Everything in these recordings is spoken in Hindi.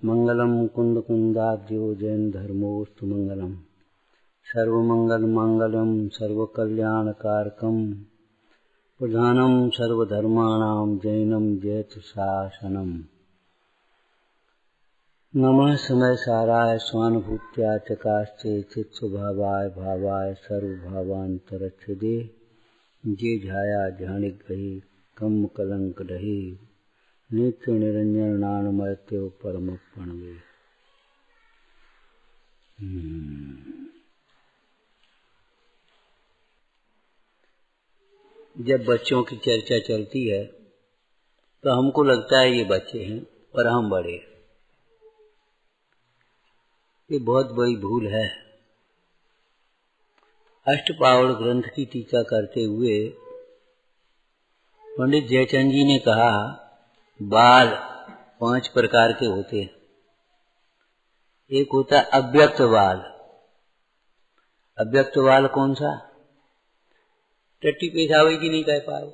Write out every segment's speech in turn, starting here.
मंगलम कुंद कुंदाब्जो जैन धर्मोस्तु मंगलम सर्वमंगल मांगल्यम सर्वकल्याणकारकम प्रधानम सर्वधर्माणां जैनम जयतु शासनम। नमः समय साराय स्वानुभूत्या चकास्ते चित्स्वभावाय भावाय सर्वभावांतरच्छिदे जे झाया झाणिक गही कम कलंक रही नित्य निरंजन नानमर्त्यो परम प्रणवे। जब बच्चों की चर्चा चलती है तो हमको लगता है ये बच्चे हैं और हम बड़े। ये बहुत बड़ी भूल है। अष्टपावड़ ग्रंथ की टीका करते हुए पंडित जयचंद जी ने कहा बाल 5 प्रकार के होते हैं। एक होता है अव्यक्त बाल। अव्यक्त बाल कौन सा? टट्टी पेशाबी की नहीं कह पाए,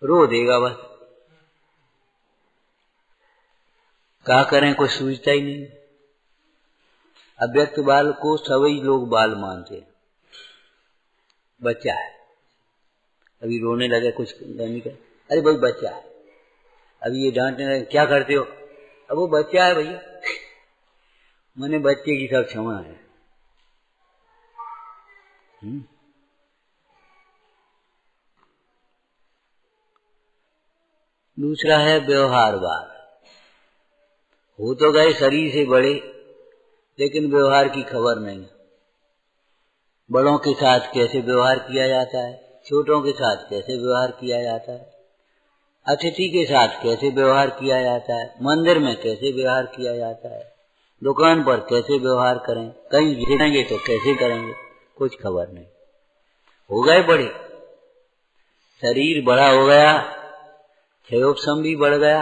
रो देगा बस, क्या करें कोई सूझता ही नहीं। अव्यक्त बाल को सभी लोग बाल मानते हैं। बच्चा है, अभी रोने लगे कुछ नहीं कर, अरे भाई बच्चा है। अभी ये डांटने लगे क्या करते हो, अब वो बच्चा है भैया, मैंने बच्चे की सब क्षमा है। दूसरा है व्यवहारवाद। हो तो गए शरीर से बड़े लेकिन व्यवहार की खबर नहीं। बड़ों के साथ कैसे व्यवहार किया जाता है, छोटों के साथ कैसे व्यवहार किया जाता है, अतिथि के साथ कैसे व्यवहार किया जाता है, मंदिर में कैसे व्यवहार किया जाता है, दुकान पर कैसे व्यवहार करें, कहीं गिरेंगे तो कैसे करेंगे, कुछ खबर नहीं। हो गए बड़े, शरीर बड़ा हो गया, क्षयोपशम भी बढ़ गया,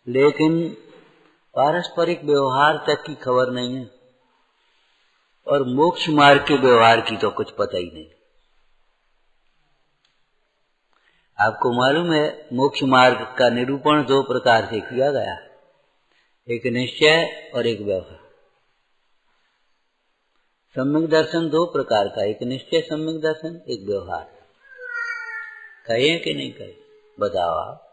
लेकिन पारस्परिक व्यवहार तक की खबर नहीं है और मोक्ष मार्ग के व्यवहार की तो कुछ पता ही नहीं। आपको मालूम है मोक्ष मार्ग का निरूपण 2 प्रकार से किया गया, एक निश्चय और एक व्यवहार। सम्यक दर्शन 2 प्रकार का, एक निश्चय सम्यक दर्शन, एक व्यवहार। कहे कि नहीं कहे, बताओ आप।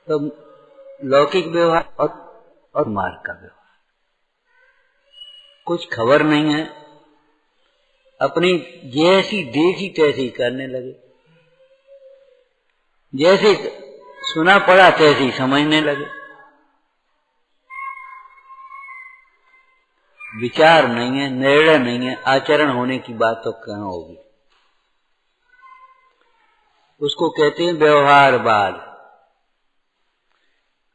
तो लौकिक व्यवहार और मार्ग का व्यवहार कुछ खबर नहीं है। अपनी जैसी देखी तैसी करने लगे, जैसे सुना पड़ा तैसे ही समझने लगे। विचार नहीं है, निर्णय नहीं है, आचरण होने की बात तो कहाँ होगी। उसको कहते हैं व्यवहारवाद।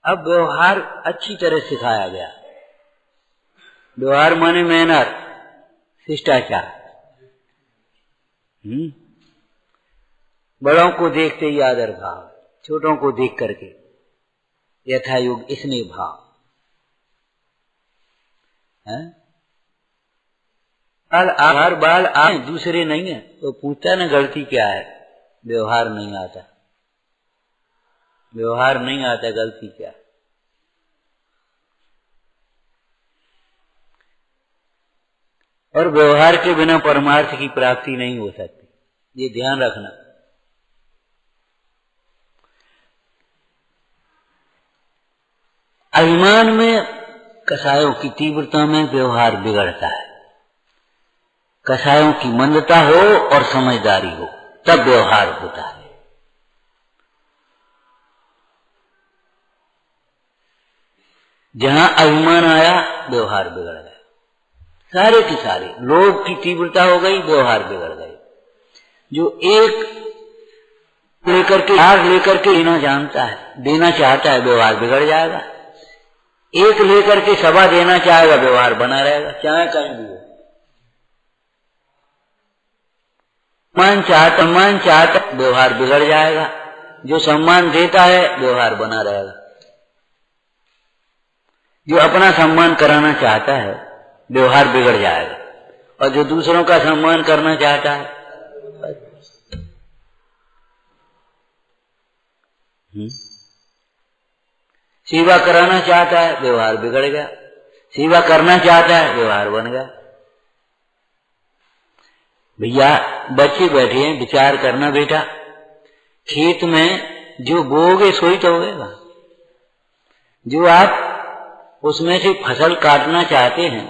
अब व्यवहार अच्छी तरह सिखाया गया। व्यवहार माने मैनर, शिष्टाचार। बड़ों को देखते ही आदर भाव, छोटों को देख करके यथायोग स्नेह भाव। हर बाल आए दूसरे नहीं है तो पूछता ना गलती क्या है, व्यवहार नहीं आता। व्यवहार नहीं आता, गलती क्या। और व्यवहार के बिना परमार्थ की प्राप्ति नहीं हो सकती, ये ध्यान रखना। अभिमान में, कसायों की तीव्रता में व्यवहार बिगड़ता है। कसायों की मंदता हो और समझदारी हो तब व्यवहार होता है। जहां अभिमान आया व्यवहार बिगड़ गया। सारे के सारे लोभ की तीव्रता हो गई, व्यवहार बिगड़ गए। जो एक लेकर के भाग लेकर के लेना जानता है, देना चाहता है, व्यवहार बिगड़ जाएगा। एक लेकर के सवा देना चाहेगा, व्यवहार बना रहेगा, चाहे कहीं भी हो। सम्मान चाहता व्यवहार बिगड़ जाएगा। जो सम्मान देता है व्यवहार बना रहेगा। जो अपना सम्मान कराना चाहता है व्यवहार बिगड़ जाएगा। और जो दूसरों का सम्मान करना चाहता है। सेवा कराना चाहता है, व्यवहार बिगड़ गया। सेवा करना चाहता है, व्यवहार बन गया। भैया बच्चे बैठे हैं, विचार करना बेटा, खेत में जो बोओगे सोई तो होगा। जो आप उसमें से फसल काटना चाहते हैं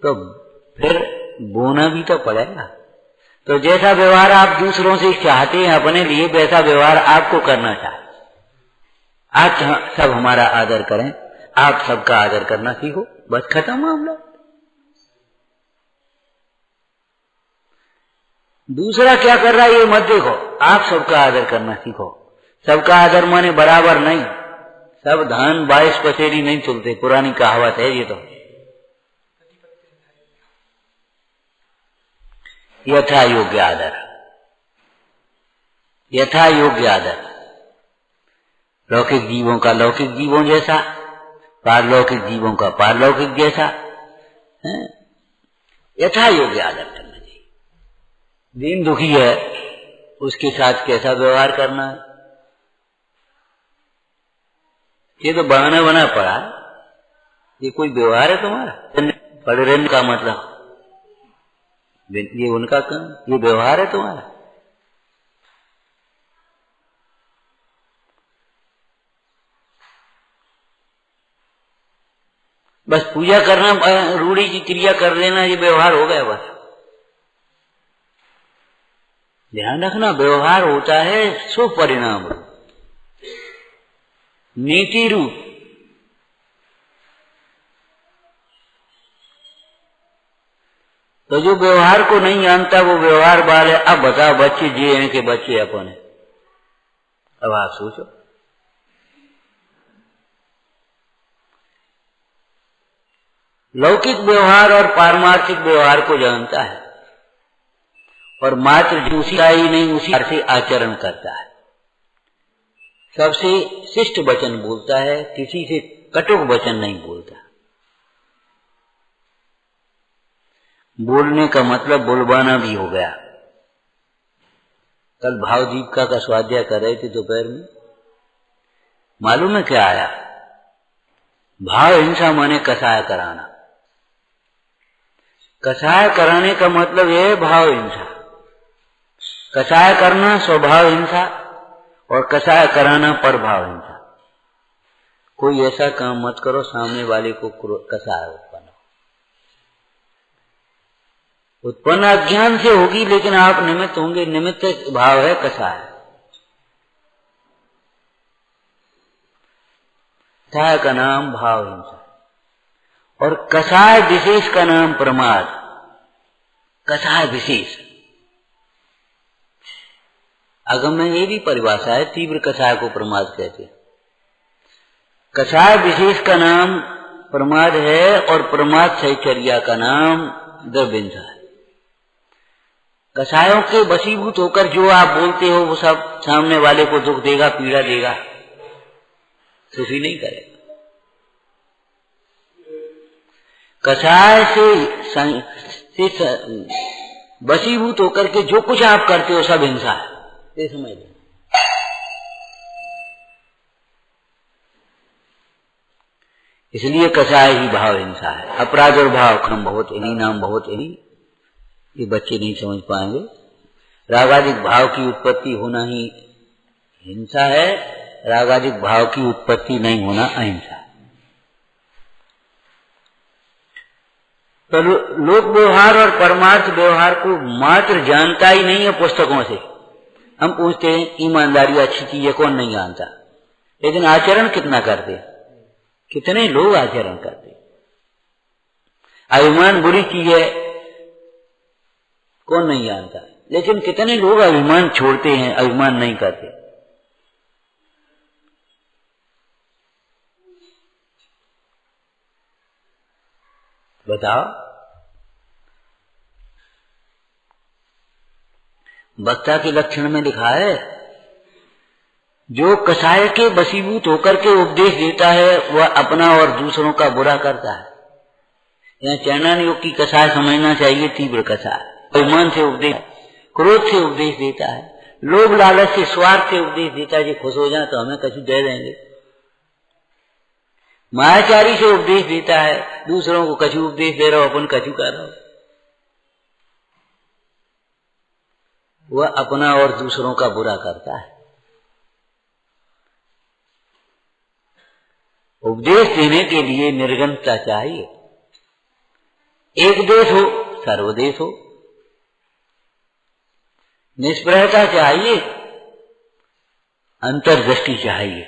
तो फिर बोना भी तो पड़ेगा। तो जैसा व्यवहार आप दूसरों से चाहते हैं अपने लिए, वैसा व्यवहार आपको करना चाहिए। आप सब हमारा आदर करें, आप सबका आदर करना सीखो, बस खत्म मामला। दूसरा क्या कर रहा है ये मत देखो, आप सबका आदर करना सीखो। सबका आदर माने बराबर नहीं, सब धान 22 पसेरी नहीं चलते, पुरानी कहावत है ये। तो यथा योग्य आदर, यथा योग्य आदर, लौकिक जीवों का लौकिक जीवों जैसा, पारलौकिक जीवों का पारलौकिक जैसा, यथा योग्य आदर करना चाहिए। दीन दुखी है, उसके साथ कैसा व्यवहार करना है, ये तो बहाना बना पड़ा। ये कोई व्यवहार है तुम्हारा? पढ़ रहने का मतलब ये उनका काम, ये व्यवहार है तुम्हारा? बस पूजा करना, रूढ़ी की क्रिया कर लेना, ये व्यवहार हो गया बस। ध्यान रखना, व्यवहार होता है शुभ परिणाम रूप, नीति रूप। तो जो व्यवहार को नहीं जानता वो व्यवहार वाले। अब बताओ, बच्चे जी हैं कि बच्चे अपन है? अब आप सोचो। लौकिक व्यवहार और पारमार्थिक व्यवहार को जानता है और मात्र उसी का ही नहीं, उसी से आचरण करता है। सबसे शिष्ट वचन बोलता है, किसी से कटुक वचन नहीं बोलता। बोलने का मतलब बुलवाना भी हो गया। कल भाव दीपिका का स्वाध्याय कर रहे थे दोपहर में, मालूम है क्या आया? भाव हिंसा माने कसाय कराना। कसाय कराने का मतलब यह है भाव हिंसा। कसाय करना स्वभाव हिंसा और कसाय कराना परभाव हिंसा। कोई ऐसा काम मत करो सामने वाले को कसाय उत्पन्न अज्ञान से होगी, लेकिन आप निमित्त होंगे। निमित्त भाव है कसाय। कसाय का नाम भाव हिंसा और कसाय विशेष का नाम प्रमाद। कसाय विशेष अगम में ये भी परिभाषा है, तीव्र कसाय को प्रमाद कहते हैं। कसाय विशेष का नाम प्रमाद है और प्रमाद सहिचर्या का नाम द्रव्यहिंसा है। कसायों के वशीभूत होकर जो आप बोलते हो वो सब सामने वाले को दुख देगा, पीड़ा देगा, सुखी नहीं करेगा। कसाय से वशीभूत होकर के जो कुछ आप करते हो सब हिंसा है, ये समझ लो। इसलिए कसाय ही भाव हिंसा है। अपराध और भाव क्रम बहुत इन्हीं नाम बहुत इन्हीं, ये बच्चे नहीं समझ पाएंगे। रागादिक भाव की उत्पत्ति होना ही हिंसा है, रागादिक भाव की उत्पत्ति नहीं होना अहिंसा है। तो लोक व्यवहार और परमार्थ व्यवहार को मात्र जानता ही नहीं है पुस्तकों से। हम पूछते हैं ईमानदारी अच्छी चीज है, कौन नहीं जानता, लेकिन आचरण कितना करते? कितने लोग आचरण करते? अभिमान बुरी चीज है, कौन नहीं जानता, लेकिन कितने लोग अभिमान छोड़ते हैं, अभिमान नहीं करते। बताओ। वक्ता के लक्षण में लिखा है, जो कसाय के वशीभूत होकर के उपदेश देता है वह अपना और दूसरों का बुरा करता है। यहाँ चैनान योग की कसाय समझना चाहिए, तीव्र कसाय। अभिमान से उपदेश, क्रोध से उपदेश देता है, लोभ लालच से, स्वार्थ से उपदेश देता है। जो खुश हो जाए तो हमें कछु दे देंगे। मायाचारी से उपदेश देता है, दूसरों को कछु उपदेश दे रहा हो, अपन कछु कर रहा हो। वह अपना और दूसरों का बुरा करता है। उपदेश देने के लिए निर्गमता चाहिए। एक देश हो, सर्वदेश हो। निष्प्रहता चाहिए, अंतर्दृष्टि चाहिए,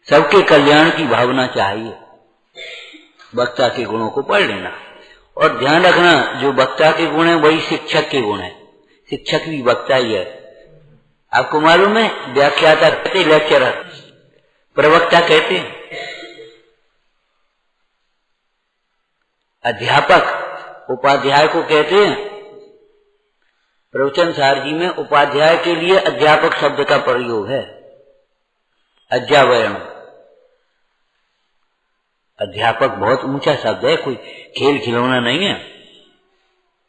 सबके कल्याण की भावना चाहिए। वक्ता के गुणों को पढ़ लेना और ध्यान रखना, जो वक्ता के गुण है वही शिक्षक के गुण है। शिक्षक भी वक्ता ही है। आपको मालूम है, व्याख्याता कहते लेक्चरर, प्रवक्ता कहते हैं। अध्यापक उपाध्याय को कहते हैं। प्रवचन सार जी में उपाध्याय के लिए अध्यापक शब्द का प्रयोग है, अध्यावयण। अध्यापक बहुत ऊंचा शब्द है, कोई खेल खिलौना नहीं है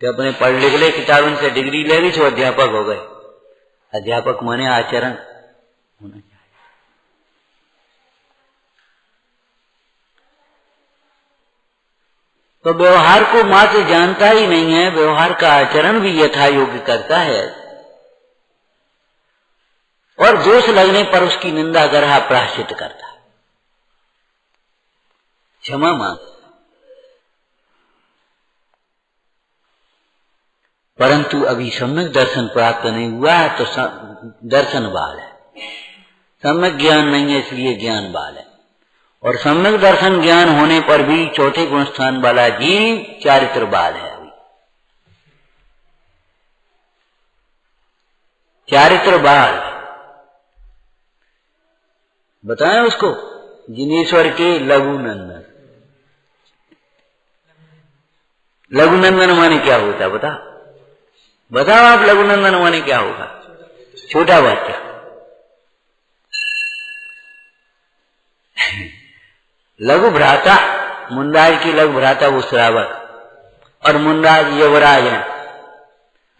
कि अपने पढ़ लिख ले, किताबों से डिग्री ले ली तो अध्यापक हो गए। अध्यापक माने आचरण होना चाहिए। तो व्यवहार को मात्र जानता ही नहीं है, व्यवहार का आचरण भी यथा योग्य करता है और दोष लगने पर उसकी निंदा गरहा प्रायश्चित करता है, क्षमा मांग। परंतु अभी सम्यक दर्शन प्राप्त नहीं हुआ है तो दर्शन बाल है, सम्यक ज्ञान नहीं है इसलिए ज्ञान बाल है। और सम्यक दर्शन ज्ञान होने पर भी चौथे गुण स्थान वाला जीव चारित्र बाल है। अभी चारित्र बाल बताएं उसको, जिनेश्वर के लघुनंदन। लघुनंदन माने क्या होता बता, बताओ आप, लघुनंदन माने क्या होगा? छोटा बच्चा। लघु भ्राता, मुंडराज की लघु भ्राता वो श्रावक और मुंडराज युवराज है,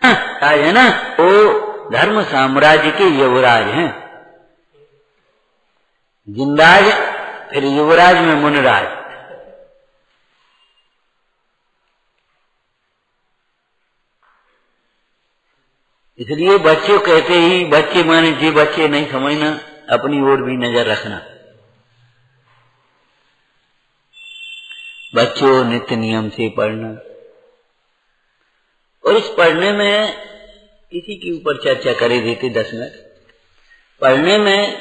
राज है ना, वो धर्म साम्राज्य के युवराज हैं। जिंदाज फिर युवराज में मुनराज। इसलिए बच्चों कहते ही, बच्चे माने जे बच्चे नहीं समझना, अपनी ओर भी नजर रखना। बच्चों नित्य नियम से पढ़ना। और इस पढ़ने में इसी के ऊपर चर्चा करे देते 10 मिनट। पढ़ने में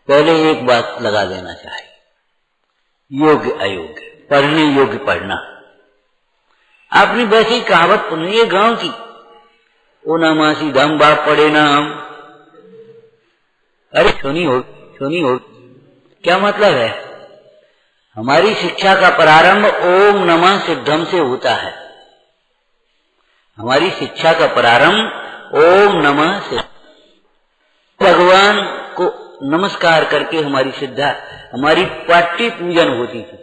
पहले एक बात लगा देना चाहिए, योग्य अयोग्य, पढ़ने योग्य पढ़ना। आपने वैसे ही कहावत सुनी है गांव की, ओ ना मासी दम बाप पढ़े ना हम। अरे सुनी हो, क्या मतलब है? हमारी शिक्षा का प्रारंभ ओम नमः सिद्धम से होता है। हमारी शिक्षा का प्रारंभ ओम नमः सिद्धम। भगवान को नमस्कार करके हमारी सिद्धा, हमारी पाट्टी पूजन होती थी।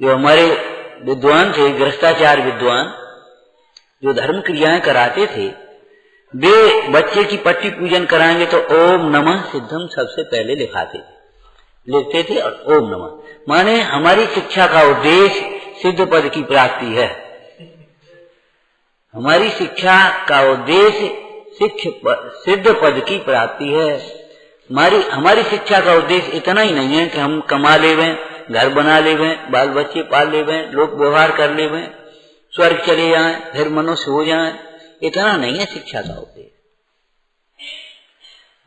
जो हमारे विद्वान थे, गृहस्थाचार विद्वान, जो धर्म क्रियाएं कराते थे, वे बच्चे की पट्टी पूजन कराएंगे तो ओम नमः सिद्धम सबसे पहले लिखते थे। और ओम नमः माने हमारी शिक्षा का उद्देश्य सिद्ध पद की प्राप्ति है। हमारी शिक्षा का उद्देश्य सिद्ध पद की प्राप्ति है। हमारी शिक्षा का उद्देश्य इतना ही नहीं है कि हम कमा लेवें, घर बना लेवें, बाल बच्चे पाल लेवें, लोक व्यवहार कर लेवें, स्वर्ग चले जाएं, फिर मनुष्य हो जाएं। इतना नहीं है शिक्षा का उद्देश्य।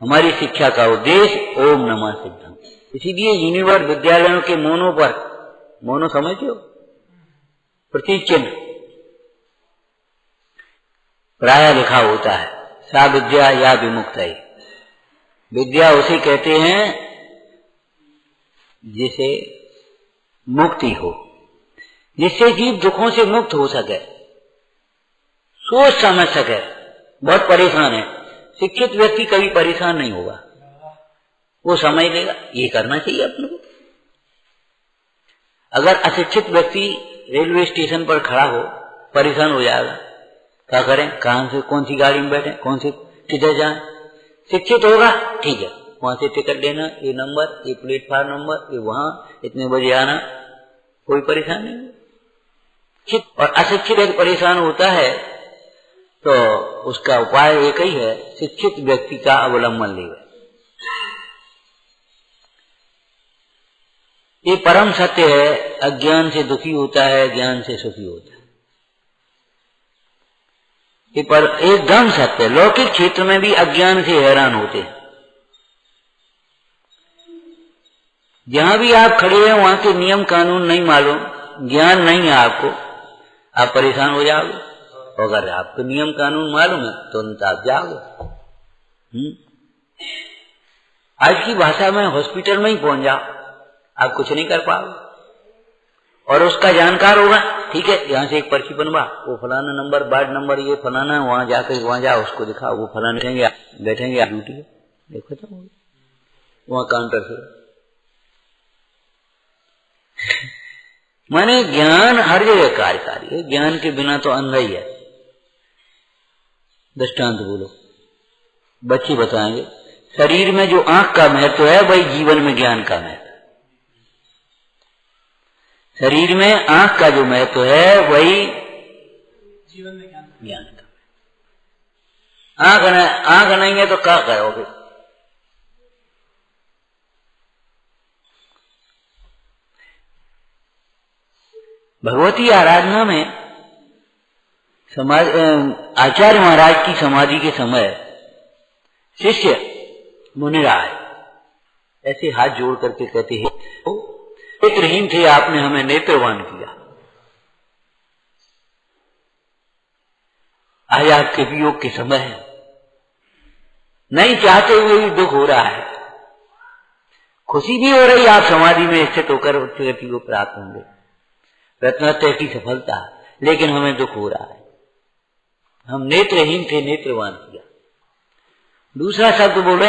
हमारी शिक्षा का उद्देश्य ओम नमः सिद्धम। इसीलिए यूनिवर्स विद्यालयों के मोनो पर, मोनो समझते हो, प्रतीक चिन्ह प्राय लिखा होता है, सा विद्या या विमुक्त है। विद्या उसे कहते हैं जिसे मुक्ति हो, जिससे जीव दुखों से मुक्त हो सके, सोच समझ सके। बहुत परेशान है, शिक्षित व्यक्ति कभी परेशान नहीं होगा, वो समझ लेगा ये करना चाहिए अपने को। अगर अशिक्षित व्यक्ति रेलवे स्टेशन पर खड़ा हो, परेशान हो जाएगा। क्या करें, कहां से कौन सी गाड़ी में बैठे, कौन से किधर जाएं। शिक्षित होगा, ठीक है, वहां से टिकट लेना, ये नंबर, ये प्लेटफार्म नंबर, ये वहां इतने बजे आना, कोई परेशानी नहीं। और अशिक्षित यदि परेशान होता है तो उसका उपाय एक ही है, शिक्षित व्यक्ति का अवलंबन लेगा। ये परम सत्य है, अज्ञान से दुखी होता है, ज्ञान से सुखी होता है। ये पर एकदम सत्य है। लौकिक क्षेत्र में भी अज्ञान से हैरान होते हैं। जहां भी आप खड़े हैं वहां के नियम कानून नहीं मालूम, ज्ञान नहीं है आपको, आप परेशान हो जाओगे। अगर आपको नियम कानून मालूम है तुरंत आप जाओगे। आज की भाषा में हॉस्पिटल में ही पहुंच जाओ, आप कुछ नहीं कर पाओगे। और उसका जानकार होगा, ठीक है, यहाँ से एक पर्ची बनवा, वो फलाना नंबर, वार्ड नंबर ये फलाना, वहां जाकर वहां जाओ, उसको दिखाओ, वो फलाना बैठेंगे आप ड्यूटी देखो तो वहां काउंटर से। माने ज्ञान हर जगह कार्यकारी है, ज्ञान के बिना तो अंधा ही है। दृष्टांत बोलो, बच्चे बताएंगे, शरीर में जो आंख का महत्व है वही जीवन में ज्ञान का महत्व। शरीर में आंख का जो महत्व है वही जीवन में ज्ञान का। आंख नहीं है तो क्या करोगे। भगवती आराधना में आचार्य महाराज की समाधि के समय शिष्य मुनिराय ऐसे हाथ जोड़ करके कहते हैं, नेत्रहीन थे, आपने हमें नेत्रवान किया। आज आपके वियोग के समय है, नहीं चाहते हुए भी दुख हो रहा है, खुशी भी हो रही, आप समाधि में स्थित होकर उच्च गति को प्राप्त होंगे, रत्नत्रय की सफलता, लेकिन हमें दुख हो रहा है। हम नेत्रहीन थे, नेत्रवान किया। दूसरा शब्द बोले,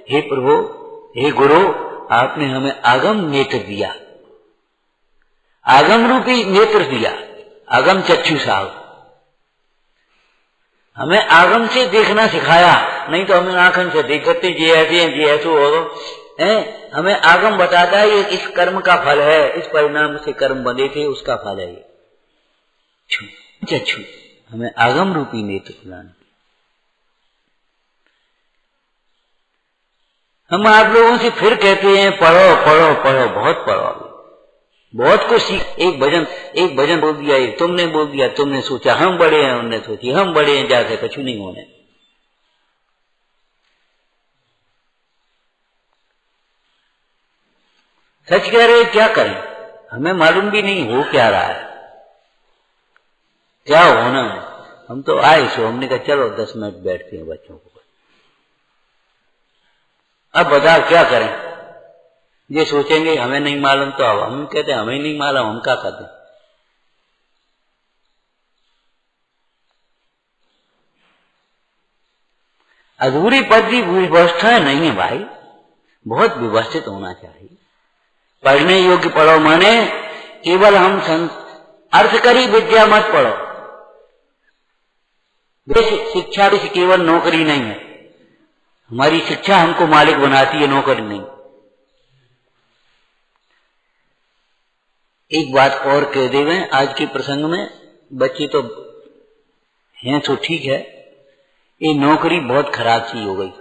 हे प्रभु, हे गुरु, आपने हमें आगम नेत्र दिया, आगम रूपी नेत्र दिया, आगम चक्षु साहब, हमें आगम से देखना सिखाया, नहीं तो हमें आंखन से देखते जी ऐसे हैं, जी ऐसे हो। हमें आगम बताता है ये इस कर्म का फल है, इस परिणाम से कर्म बंधे थे, उसका फल है ये चक्षु। हमें आगम रूपी नेत्र प्रदान। हम आप लोगों से फिर कहते हैं पढ़ो पढ़ो पढ़ो, बहुत पढ़ो, बहुत कुछ सीख। एक भजन बोल दिया, एक तुमने बोल दिया, तुमने सोचा हम बड़े हैं, उनने सोची हम बड़े हैं, जाके कछु नहीं होने। सच कह रहे, क्या करें, हमें मालूम भी नहीं हो क्या रहा है, क्या होना है। हम तो आए सो, हमने कहा चलो 10 मिनट बैठते हैं बच्चों को। अब बताओ क्या करें। ये सोचेंगे हमें नहीं मालूम, तो अब हम कहते हैं हमें नहीं मालूम, हम क्या करते। अधूरी पद्धति व्यवस्था नहीं है भाई, बहुत व्यवस्थित होना चाहिए। पढ़ने योग्य पढ़ो, माने केवल हम अर्थकरी विद्या मत पढ़ो। शिक्षा भी केवल नौकरी नहीं है, हमारी शिक्षा हमको मालिक बनाती है, नौकरी नहीं। एक बात और कह देवे, आज के प्रसंग में बच्चे तो हैं तो ठीक है, ये नौकरी बहुत खराब चीज हो गई,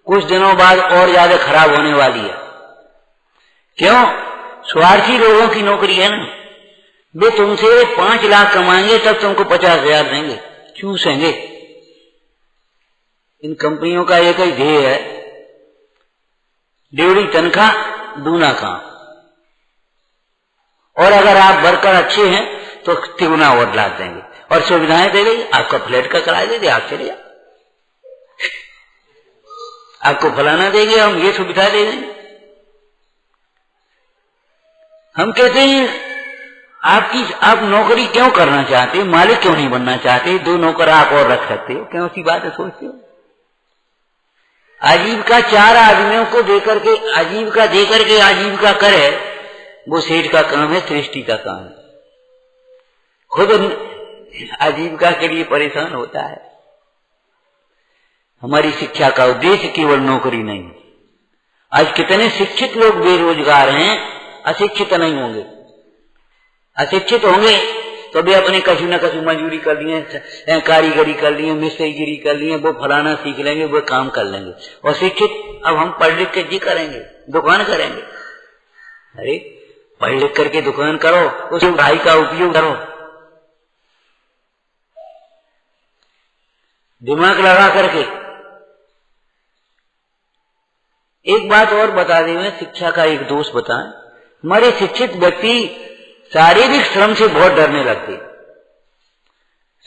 कुछ दिनों बाद और ज्यादा खराब होने वाली है। क्यों? स्वार्थी लोगों की नौकरी है ना, वे तुमसे 5 लाख कमाएंगे तब तुमको 50,000 देंगे, चूसेंगे। इन कंपनियों का एक ही ध्येय है, डेढ़ी तनख्वाह दूना काम। और अगर आप वर्कर अच्छे हैं तो तिगुना और लाद देंगे और सुविधाएं दे देंगे, आपका फ्लैट का किराया दे दे, आप चले जाओ, आपको फलाना देंगे, हम ये सुविधा दे देंगे। हम कहते हैं आप नौकरी क्यों करना चाहते हो, मालिक क्यों नहीं बनना चाहते, 2 नौकर आप और रख सकते हो, क्यों सी बात है सोचते हो। आजीविका 4 आदमियों को देकर के आजीविका करे, वो सेठ का काम है, सृष्टि का काम है। खुद आजीविका के लिए परेशान होता है। हमारी शिक्षा का उद्देश्य केवल नौकरी नहीं। आज कितने शिक्षित लोग बेरोजगार हैं, अशिक्षित नहीं होंगे। अशिक्षित होंगे तो भी अपने कछु न कछु मजदूरी कर लिए, कारीगरी कर लिए, मिस्त्रीगिरी कर लिए, वो फलाना सीख लेंगे, वो काम कर लेंगे। और शिक्षित अब हम पढ़ लिख के जी करेंगे, दुकान करेंगे। अरे पढ़ लिख करके दुकान करो, उस पढ़ाई का उपयोग करो, दिमाग लगा करके। एक बात और बता दें, मैं शिक्षा का एक दोष बताएं। हमारे शिक्षित व्यक्ति शारीरिक श्रम से बहुत डरने लगते।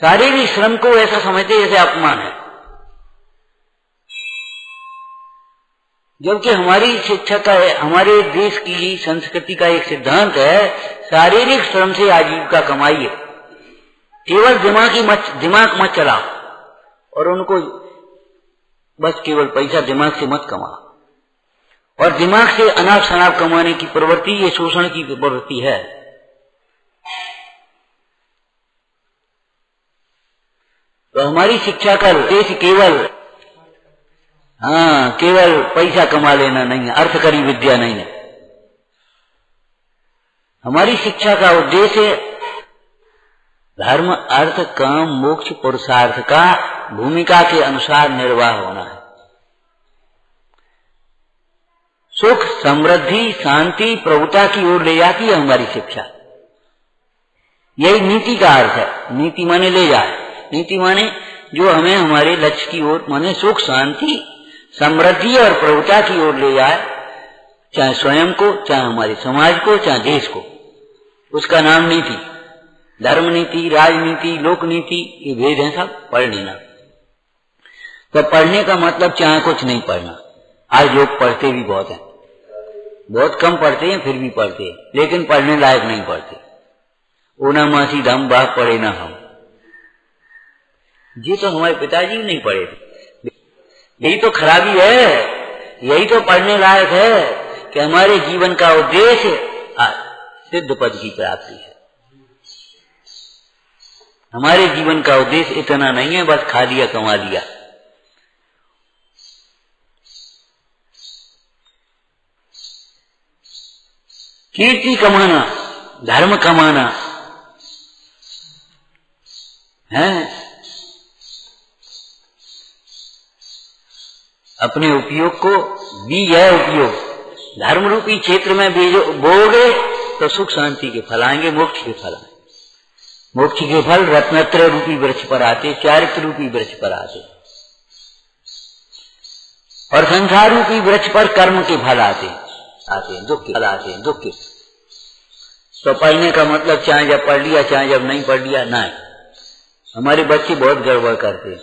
शारीरिक श्रम को ऐसा समझते जैसे अपमान है, जबकि हमारी शिक्षा का, हमारे देश की संस्कृति का एक सिद्धांत है, शारीरिक श्रम से आजीविका कमाइए, केवल दिमाग मत चलाओ, और उनको बस केवल पैसा दिमाग से मत कमाओ। और दिमाग से अनाप शनाप कमाने की प्रवृत्ति, ये शोषण की प्रवृत्ति है। तो हमारी शिक्षा का उद्देश्य केवल पैसा कमा लेना नहीं है, अर्थकरी विद्या नहीं है। हमारी शिक्षा का उद्देश्य धर्म, अर्थ, काम, मोक्ष, पुरुषार्थ का भूमिका के अनुसार निर्वाह होना है। सुख, समृद्धि, शांति, प्रभुता की ओर ले जाती है हमारी शिक्षा। यही नीति का अर्थ है। नीति माने ले जाए, नीति माने जो हमें हमारे लक्ष्य की ओर, माने सुख, शांति, समृद्धि और प्रभुता की ओर ले जाए, चाहे स्वयं को, चाहे हमारे समाज को, चाहे देश को। उसका नाम नीति। धर्म नीति, राजनीति, लोक नीति, ये भेद है सब, पढ़ लेना। तो पढ़ने का मतलब चाहे कुछ नहीं पढ़ना। आज लोग पढ़ते भी बहुत हैं, बहुत कम पढ़ते हैं, फिर भी पढ़ते हैं, लेकिन पढ़ने लायक नहीं पढ़ते। ओना मासी धम बाप पढ़े ना हम, ये तो हमारे पिताजी भी नहीं पढ़े थे। यही तो खराबी है, यही तो पढ़ने लायक है कि हमारे जीवन का उद्देश्य सिद्ध पद की प्राप्ति है। हमारे जीवन का उद्देश्य इतना नहीं है बस खा लिया कमा लिया। कीर्ति कमाना, धर्म कमाना है, अपने उपयोग को बीज है उपयोग। धर्म रूपी क्षेत्र में बोओगे तो सुख शांति के फल आएंगे, मोक्ष के फल आएंगे। मोक्ष के फल रत्नत्रय रूपी वृक्ष पर आते, चारित्र रूपी वृक्ष पर आते, और संसार रूपी वृक्ष पर कर्म के फल आते हैं, दुख के फल आते हैं, दुख के। तो पढ़ने का मतलब चाहे जब पढ़ लिया चाहे जब नहीं पढ़ लिया, नहीं। हमारे बच्चे बहुत गड़बड़ करते हैं,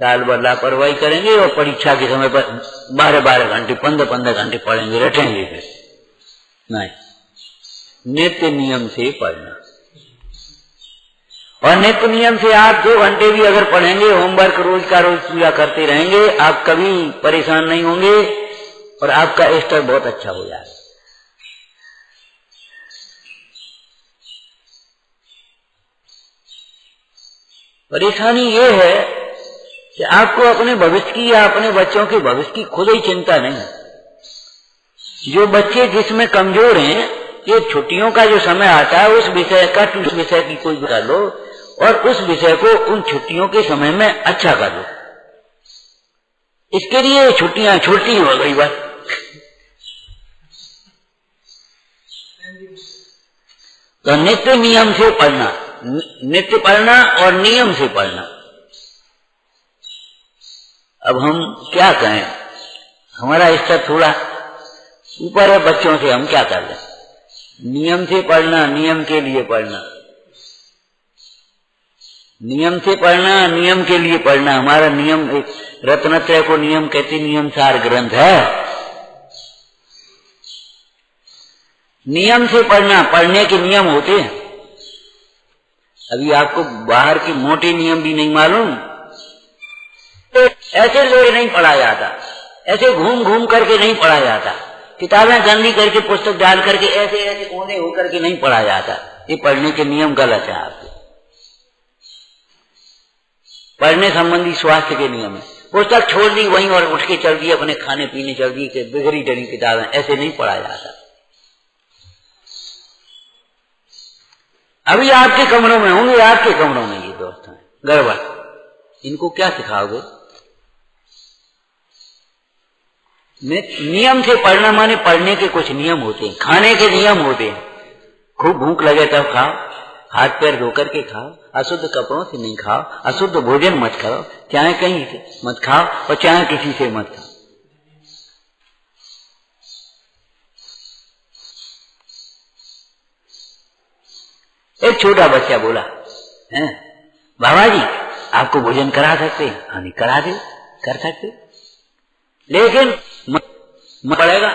साल भर लापरवाही करेंगे और परीक्षा के समय पर 12-12 घंटे 15-15 घंटे पढ़ेंगे, रटेंगे। फिर नहीं, नित्य नियम से पढ़ना। और नित्य नियम से आप 2 घंटे भी अगर पढ़ेंगे, होमवर्क रोज का रोज पूरा करते रहेंगे, आप कभी परेशान नहीं होंगे और आपका स्तर बहुत अच्छा हो जाएगा। परेशानी ये है कि आपको अपने भविष्य की या अपने बच्चों के भविष्य की खुद ही चिंता नहीं। जो बच्चे जिसमें कमजोर हैं, ये छुट्टियों का जो समय आता है उस विषय की कोई कर लो और उस विषय को उन छुट्टियों के समय में अच्छा कर लो। इसके लिए छुट्टियां छोटी हो गई बस। तो नित्य नियम से पढ़ना, नित्य पढ़ना और नियम से पढ़ना। अब हम क्या कहें, हमारा स्तर थोड़ा ऊपर है बच्चों से, हम क्या कर लें। नियम से पढ़ना, नियम के लिए पढ़ना, नियम से पढ़ना, नियम के लिए पढ़ना। हमारा नियम, एक रत्नत्रय को नियम कहते, नियम सार ग्रंथ है। नियम से पढ़ना, पढ़ने के नियम होते हैं। अभी आपको बाहर के मोटे नियम भी नहीं मालूम, तो ऐसे लोग नहीं पढ़ा जाता, ऐसे घूम घूम करके नहीं पढ़ा जाता किताबें गंदी करके पुस्तक डाल करके ऐसे ऐसे कोने होकर के नहीं पढ़ा जाता। ये पढ़ने के नियम गलत है आपके। पढ़ने संबंधी स्वास्थ्य के नियम है। पुस्तक छोड़ दी वहीं और उठ के चल दिए, अपने खाने पीने चल दिए कि बिगड़ी डरी किताबें, ऐसे नहीं पढ़ा जाता। अभी आपके कमरों में होंगे, आपके कमरों में ये दोस्त हैं गड़बड़, इनको क्या सिखाओगे? नियम से पढ़ना माने पढ़ने के कुछ नियम होते हैं, खाने के नियम होते हैं। खूब भूख लगे तब खाओ, हाथ पैर धो करके खाओ, अशुद्ध कपड़ों से नहीं खाओ, अशुद्ध भोजन मत करो, चाहे कहीं से मत खाओ और चाहे किसी से मत खाओ। एक छोटा बच्चा बोला, है बाबा जी आपको भोजन करा सकते हैं? हाँ करा दे, कर सकते, लेकिन पड़ेगा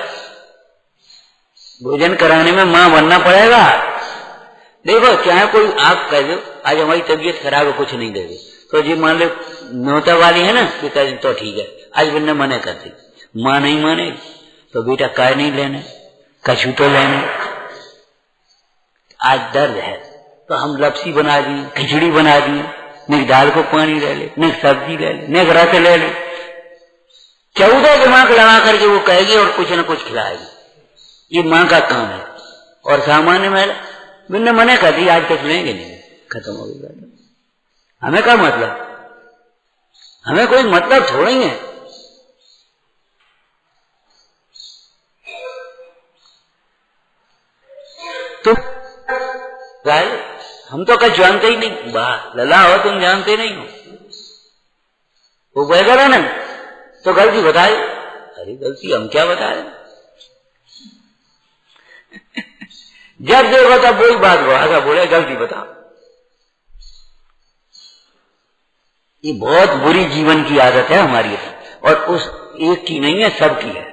भोजन कराने में मां बनना पड़ेगा। देखो चाहे कोई आप कह दो आज हमारी तबीयत खराब है कुछ नहीं देगी, तो जी मान लो नौता वाली है ना कि कह तो ठीक है, आज बिना मना कर दी, मां नहीं माने तो बेटा काय नहीं लेने, कछू तो लेने। आज दर्द है तो हम लपसी बना दी, खिचड़ी बना दी, न दाल को पानी ले ले, न सब्जी ले ले, न रस ले ले, 14 दिमाग लगा करके वो कहेगी और कुछ न कुछ खिलाएगी। ये माँ का काम है। और सामान्य में बिना मना कर दी आज तक लेंगे नहीं, खत्म हो गया। हमें क्या मतलब, हमें कोई मतलब थोड़ी है। तुम हम तो कहीं जानते ही नहीं, वाह लला हो तुम जानते नहीं हो, वो बहकर है ना तो गलती बताए। अरे गलती हम क्या बताए, जब देखो तब वही बात ऐसा बोले गलती बता। ये बहुत बुरी जीवन की आदत है हमारी, और उस एक की नहीं है, सबकी है।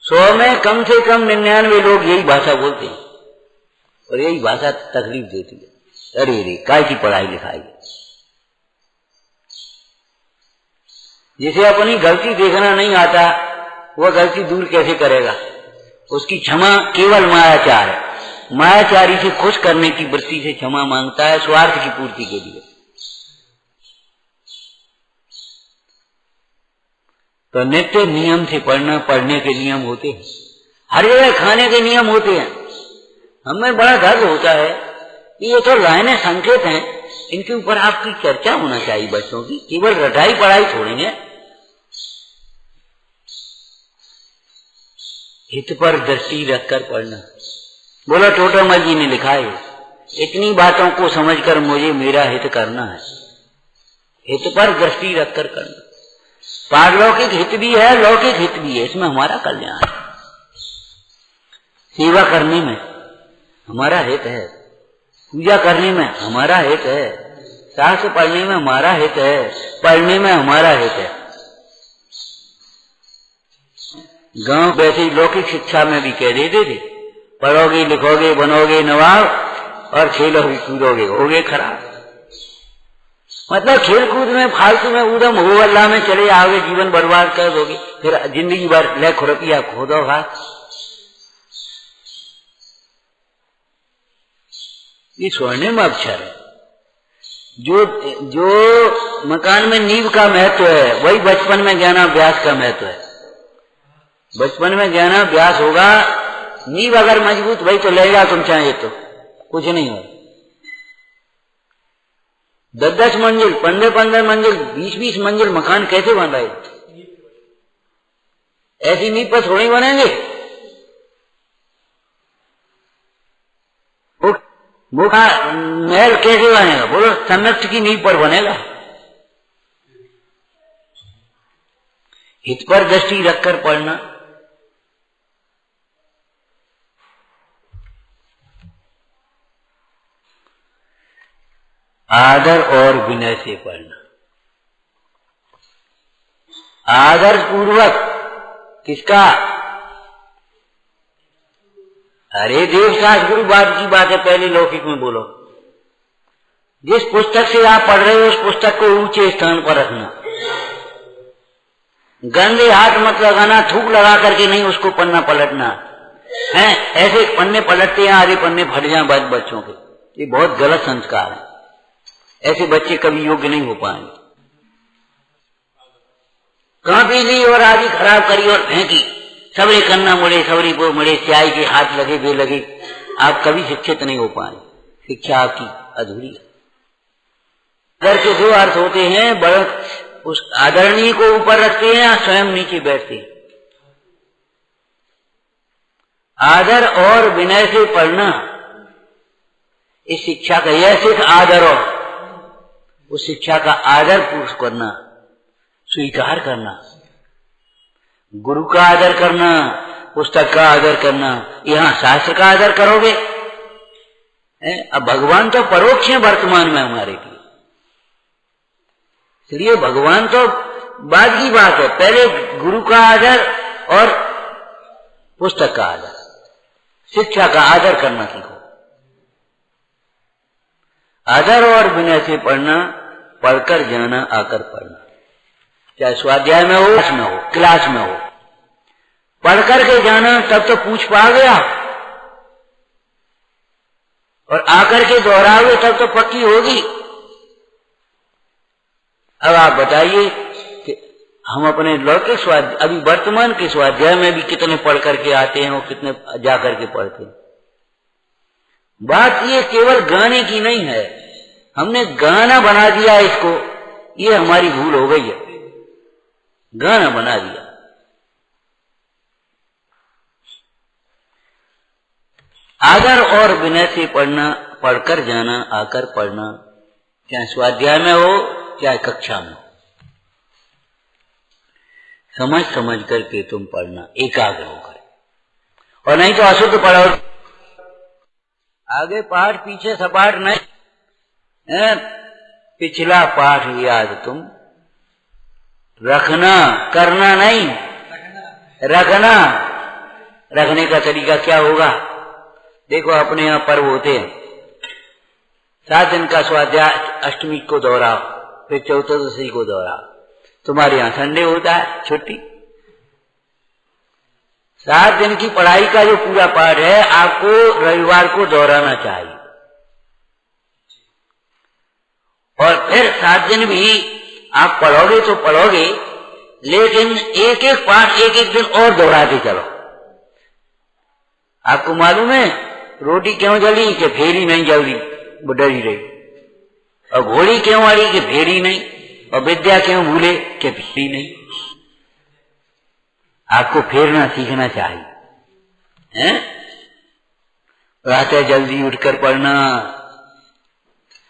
100 में कम से कम 99 लोग यही भाषा बोलते हैं और यही भाषा तकलीफ देती है। अरे रे काय की पढ़ाई लिखाई, जिसे अपनी गलती देखना नहीं आता वह गलती दूर कैसे करेगा? उसकी क्षमा केवल मायाचार है। मायाचारी से खुश करने की वृत्ति से क्षमा मांगता है, स्वार्थ की पूर्ति के लिए। तो नित्य नियम से पढ़ना, पढ़ने के नियम होते हैं, हर जगह खाने के नियम होते हैं। हमें बड़ा दर्द होता है कि ये तो लाइनें संकेत हैं, इनके ऊपर आपकी चर्चा होना चाहिए बच्चों की, केवल रटाई पढ़ाई छोड़ेंगे। हित पर दृष्टि रखकर पढ़ना। बोला टोटरमल जी ने लिखा है, इतनी बातों को समझकर मुझे मेरा हित करना है। हित पर दृष्टि रखकर करना। पारलौकिक हित भी है, लौकिक हित भी है, इसमें हमारा कल्याण है। सेवा करने में हमारा हित है, पूजा करने में हमारा हित है, शास्त्र पढ़ने में हमारा हित है, पढ़ने में हमारा हित है। गांव वैसे लौकिक शिक्षा में भी कह देते थे, पढ़ोगे लिखोगे बनोगे नवाब और खेलोगे कूदोगे होगे खराब। मतलब खेल कूद में फालतू में उदम हो अल्लाह में चले आओगे, जीवन बर्बाद कर दोगे, फिर जिंदगी भर लाख रुपया खो दो। ये स्वर्णिम अक्षर है। जो मकान में नींव का महत्व है वही बचपन में ज्ञानाभ्यास का महत्व है। बचपन में ज्ञानाभ्यास होगा, नींव अगर मजबूत भाई तो ले जाओ तुम चाहे तो कुछ नहीं हो। 10-10 मंजिल 15-15 मंजिल 20-20 मंजिल मकान कैसे बन रहे? ऐसी नींव पर थोड़ी बनेंगे। मुखा महल कैसे बनेगा? बोलो सम्यक्त की नींव पर बनेगा। हित पर दृष्टि रखकर पढ़ना। आदर और विनय से पढ़ना। आदर पूर्वक किसका? अरे देवशास्त्र गुरु बात की बात है, पहले लौकिक में बोलो। जिस पुस्तक से आप पढ़ रहे हो उस पुस्तक को ऊंचे स्थान पर रखना। गंदे हाथ मत लगाना, थूक लगा करके नहीं उसको पन्ना पलटना है। ऐसे पन्ने पलटते हैं, आधे पन्ने फट जाए बच्चों के, ये बहुत गलत संस्कार है। ऐसे बच्चे कभी योग्य नहीं हो पाएंगे। कापी ली और आदि खराब करी और फेंकी, सबरे कन्ना मुड़े, सबरी को मुड़े, स्याही के हाथ लगे बे लगे, आप कभी शिक्षित नहीं हो पाएंगे। शिक्षा आपकी अधूरी है। घर के दो अर्थ होते हैं, बड़ उस आदरणीय को ऊपर रखते हैं या स्वयं नीचे बैठते हैं। आदर और विनय से पढ़ना, इस शिक्षा का यह सिर्फ आदर हो, उस शिक्षा का आदर पूर्व करना, स्वीकार करना, गुरु का आदर करना, पुस्तक का आदर करना। यहाँ शास्त्र का आदर करोगे, अब भगवान तो परोक्ष है वर्तमान में हमारे लिए, इसलिए भगवान तो बाद की बात है। पहले गुरु का आदर और पुस्तक का आदर, शिक्षा का आदर करना सीखो। आदर और विनय से पढ़ना, पढ़कर जाना, आकर पढ़ना, चाहे स्वाध्याय में हो, क्लास में हो, पढ़ करके जाना, तब तो पूछ पा गया, और आकर के दोहराओगे तब तो पक्की होगी। अब आप बताइए कि हम अपने लौकिक स्वाध्याय, अभी वर्तमान के स्वाध्याय में भी कितने पढ़ करके आते हैं और कितने जा करके पढ़ते हैं। बात ये केवल गाने की नहीं है, हमने गाना बना दिया इसको, ये हमारी भूल हो गई है, गाना बना दिया। आदर और विनय से पढ़ना, पढ़कर जाना, आकर पढ़ना, चाहे स्वाध्याय में हो चाहे कक्षा में हो, समझ समझ करके तुम पढ़ना, एकाग्र होकर, और नहीं तो अशुद्ध पढ़ो। आगे पाठ पीछे सपाट नहीं, पिछला पाठ याद तुम रखना, करना नहीं, रखना। रखने का तरीका क्या होगा? देखो अपने यहाँ पर्व होते हैं, 7 दिन का स्वाध्याय, अष्टमी को दोहराओ, फिर चतुर्दशी को दोहराओ। तुम्हारे यहाँ संडे होता है छुट्टी। 7 दिन की पढ़ाई का जो पूरा पाठ है, आपको रविवार को दोहराना चाहिए, और फिर 7 दिन भी आप पढ़ोगे तो पढ़ोगे, लेकिन एक एक पाठ एक एक दिन और दोहराते चलो। आपको मालूम है रोटी क्यों जली? कि फेरी नहीं जल्दी, वो डरी रही। और घोड़ी क्यों अड़ी? कि फेरी नहीं। और विद्या क्यों भूले? कि फेरी नहीं। आपको फेरना सीखना चाहिए, हैं? प्रातः जल्दी उठकर पढ़ना।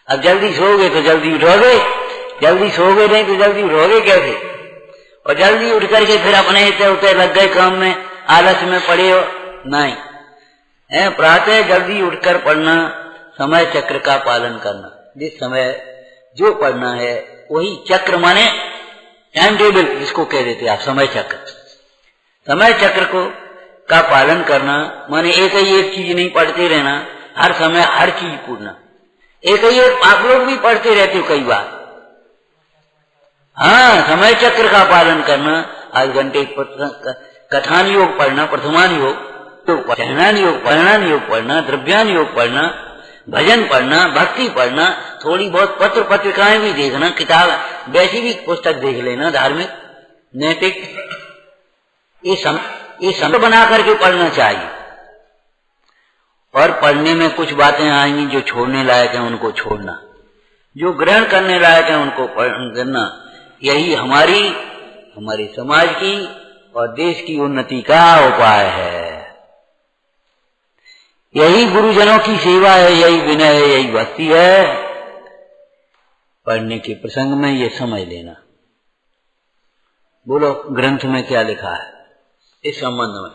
अब जल्दी सोओगे तो जल्दी उठोगे, जल्दी सोओगे नहीं तो जल्दी उठोगे कैसे? और जल्दी उठ करके फिर अपने इतने उतने लग गए काम में, आलस में पड़े हो, नहीं है। प्रातः जल्दी उठकर पढ़ना, समय चक्र का पालन करना। जिस समय जो पढ़ना है वही चक्र माने टाइम टेबल, जिसको कह देते आप समय चक्र। समय चक्र को का पालन करना माने एक ही एक चीज नहीं पढ़ते रहना, हर समय हर चीज पढ़ना। एक ही एक आप लोग भी पढ़ते रहते हो कई बार। हाँ, समय चक्र का पालन करना, आध घंटे कथान योग पढ़ना, प्रथमान योग, कहनान योग, परिणान योग पढ़ना, द्रव्यान योग पढ़ना, भजन पढ़ना, भक्ति पढ़ना, थोड़ी बहुत पत्र पत्रिकाएं भी देखना, किताब वैसी भी पुस्तक देख लेना, धार्मिक नैतिक, ये समय बना करके पढ़ना चाहिए। और पढ़ने में कुछ बातें आएंगी जो छोड़ने लायक है, उनको छोड़ना, जो ग्रहण करने लायक है उनको करना। यही हमारे समाज की और देश की उन्नति का उपाय है। यही गुरुजनों की सेवा है, यही विनय है, यही भक्ति है। पढ़ने के प्रसंग में ये समझ लेना। बोलो ग्रंथ में क्या लिखा है इस संबंध में?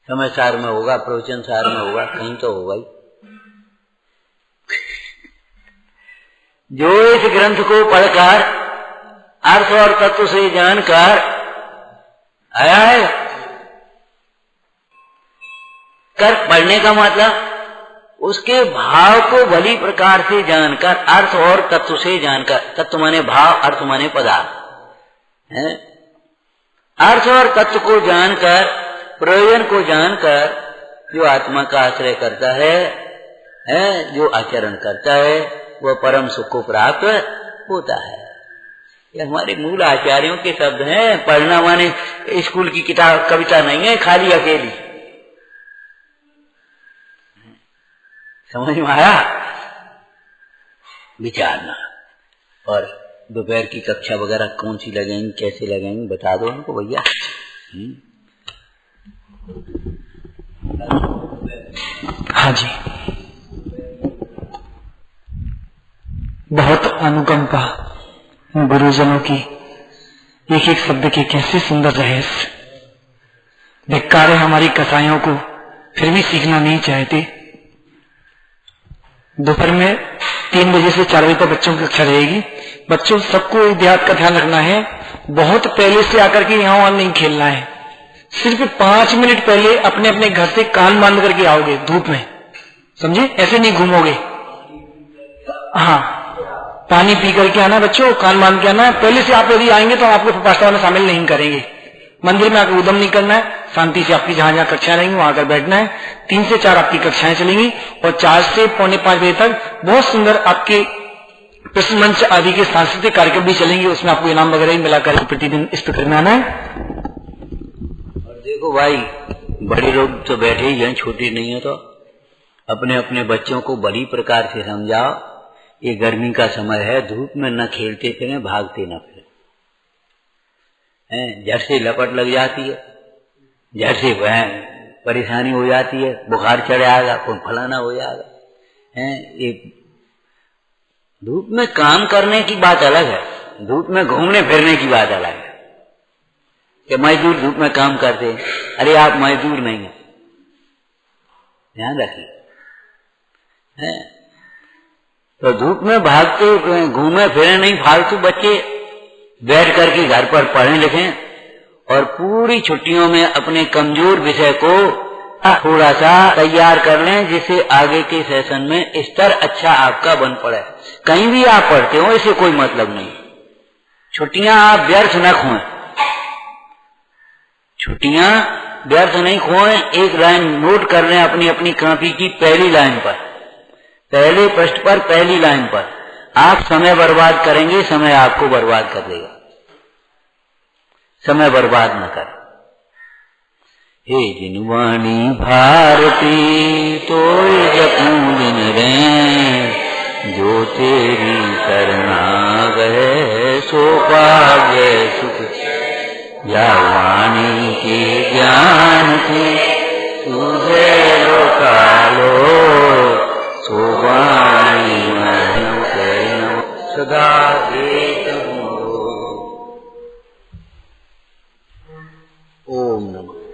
समय सार में होगा, प्रवचन सार में होगा, कहीं तो होगा ही। जो इस ग्रंथ को पढ़कर अर्थ और तत्व से जानकर आया है, कर पढ़ने का मतलब उसके भाव को भली प्रकार से जानकर, अर्थ और तत्व से जानकर, तत्व माने भाव, अर्थ माने पदार्थ है, अर्थ और तत्व को जानकर, प्रयोजन को जानकर जो आत्मा का आश्रय करता है, जो आचरण करता है, वह परम सुख को प्राप्त होता है। ये हमारे मूल आचार्यों के शब्द हैं। पढ़ना माने स्कूल की किताब कविता नहीं है खाली अकेली। समझ में आया? विचारना। और दोपहर की कक्षा वगैरह कौन सी लगेंगी, कैसे लगेंगी, बता दो हमको भैया। हाँ जी, बहुत अनुकंपा गुरुजनों की, एक एक शब्द के कैसे सुंदर रहस्य। धिक्कार है हमारी कसाइयों को, फिर भी सीखना नहीं चाहते। दोपहर में 3 बजे से 4 बजे तक बच्चों की कक्षा रहेगी। बच्चों सबको एक बात का ध्यान रखना है, बहुत पहले से आकर के यहाँ वहां नहीं खेलना है। सिर्फ 5 मिनट पहले अपने अपने घर से कान बांध करके आओगे धूप में, समझे? ऐसे नहीं घूमोगे। हाँ, पानी पी करके आना बच्चों, कान बांध के आना। पहले से आप यदि आएंगे तो आपको प्रपाष्ठा में शामिल नहीं करेंगे। मंदिर में आकर उदम नहीं करना है, शांति से आपकी जहां जहां कक्षाएं रहेंगी वहां आकर बैठना है। 3 से 4 आपकी कक्षाएं चलेंगी और 4 से पौने 5 बजे तक बहुत सुंदर आपके प्रश्न मंच आदि के सांस्कृतिक कार्यक्रम भी चलेंगे। उसमें आपको इनाम वगैरह भी मिलाकर प्रतिदिन इस प्रकार में आना है। और देखो भाई, बड़े लोग तो बैठे ही हैं, छोटे नहीं है, तो अपने अपने बच्चों को बड़ी प्रकार से समझाओ। ये गर्मी का समय है, धूप में न खेलते फिरें, भागते न फिरें। झट से लपट लग जाती है, झट से परेशानी हो जाती है, बुखार चढ़ आएगा, फलाना हो जाएगा। ये धूप में काम करने की बात अलग है, धूप में घूमने फिरने की बात अलग है। कि मजदूर धूप में काम करते हैं, अरे आप मजदूर नहीं है, ध्यान रखिए। तो धूप में भागते घूमे फिरे नहीं, फालतू बच्चे बैठ करके घर पर पढ़ें लिखें और पूरी छुट्टियों में अपने कमजोर विषय को थोड़ा सा तैयार कर लें, जिससे आगे के सेशन में स्तर अच्छा आपका बन पड़े। कहीं भी आप पढ़ते हो इससे कोई मतलब नहीं, छुट्टियां आप व्यर्थ न खोएं, छुट्टियां व्यर्थ नहीं खोएं। एक लाइन नोट कर लें अपनी अपनी कॉपी की पहली लाइन पर, पहले पृष्ठ पर पहली लाइन पर। आप समय बर्बाद करेंगे, समय आपको बर्बाद कर देगा। समय बर्बाद न कर। हे जिनवाणी भारती तो जपूं दिन रे, जो तेरी शरणा गए सो पावे सुख। या वाणी के ज्ञान की तुझे लोकालो, सो वाणी सदा एक ओम नमः।